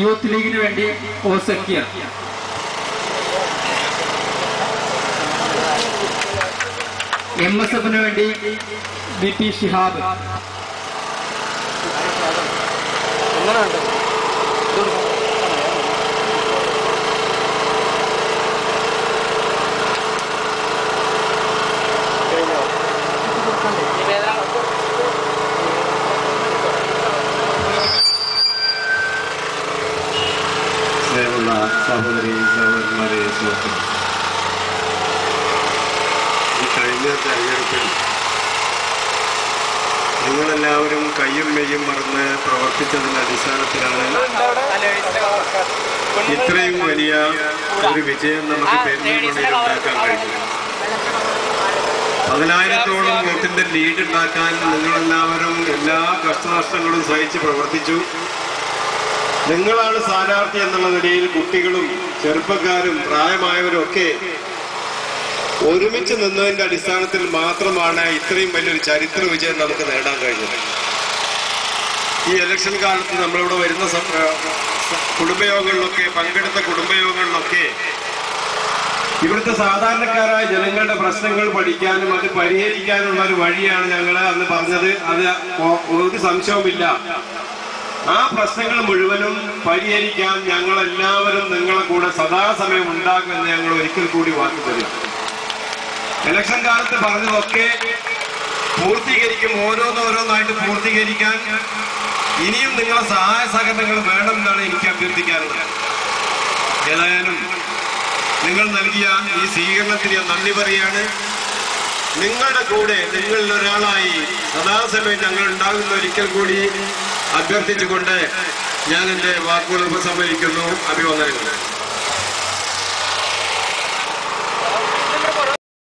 Youth ലീഗിന് വേണ്ടി ഓസക്കിയ, MSFന് വേണ്ടി BP ഷിഹാബ്, സ്നേഹമുള്ള സഹോദരി സഹോദരന്മാരെ, സുഹൃത്തുക്കളെ, ഈ കഴിഞ്ഞ തെരഞ്ഞെടുപ്പിൽ നിങ്ങളെല്ലാവരും കയ്യും മെയ്യും മറന്ന് പ്രവർത്തിച്ചതിൻ്റെ അടിസ്ഥാനത്തിലാണ് ഇത്രയും വലിയ ഒരു വിജയം നമുക്ക് പെരുന്തൽമണ്ണയിൽ ഉണ്ടാക്കാൻ കഴിഞ്ഞത്. 10,000-ഓളം വോട്ടിന്റെ ലീഡ് ഉണ്ടാക്കാൻ നിങ്ങളെല്ലാവരും എല്ലാ കഷ്ടനഷ്ടങ്ങളും സഹിച്ച് പ്രവർത്തിച്ചു. നിങ്ങളാണ് സ്ഥാനാർത്ഥി എന്നുള്ള നിലയിൽ കുട്ടികളും ചെറുപ്പക്കാരും പ്രായമായവരും ഒക്കെ ഒരുമിച്ച് നിന്നതിന്റെ അടിസ്ഥാനത്തിൽ മാത്രമാണ് ഇത്രയും വലിയൊരു ചരിത്ര വിജയം നമുക്ക് നേടാൻ കഴിഞ്ഞത്. ഈ ഇലക്ഷൻ കാലത്ത് നമ്മളിവിടെ വരുന്ന കുടുംബയോഗങ്ങളിലൊക്കെ പങ്കെടുത്ത കുടുംബയോഗങ്ങളിലൊക്കെ ഇവിടുത്തെ സാധാരണക്കാരായ ജനങ്ങളുടെ പ്രശ്നങ്ങൾ പഠിക്കാനും അത് പരിഹരിക്കാനുള്ള ഒരു വഴിയാണ് ഞങ്ങൾ അന്ന് പറഞ്ഞത്. അത് ഒരു സംശയവുമില്ല. ആ പ്രശ്നങ്ങൾ മുഴുവനും പരിഹരിക്കാൻ ഞങ്ങളെല്ലാവരും നിങ്ങളെ കൂടെ സദാസമയം ഉണ്ടാകുമെന്ന് ഞങ്ങൾ ഒരിക്കൽ കൂടി വാക്ക് തരും. ഇലക്ഷൻ കാലത്ത് പറഞ്ഞതൊക്കെ പൂർത്തീകരിക്കും. ഓരോന്നോരോന്നായിട്ട് പൂർത്തീകരിക്കാൻ ഇനിയും നിങ്ങളെ സഹായ സഹകരണങ്ങൾ വേണമെന്നാണ് എനിക്ക് അഭ്യർത്ഥിക്കാറുള്ളത്. ഏതായാലും നിങ്ങൾ നൽകിയ ഈ സ്വീകരണത്തിന് ഞാൻ നന്ദി പറയാണ്. നിങ്ങളുടെ കൂടെ നിങ്ങളിൽ ഒരാളായി സദാസമയം ഞങ്ങൾ ഉണ്ടാകുന്ന ഒരിക്കൽ കൂടി അഭ്യർത്ഥിച്ചുകൊണ്ട് ഞാൻ എൻ്റെ വാക്കുകൾ ഉപസംഹരിക്കുന്നു. അഭിവന്ദനങ്ങൾ.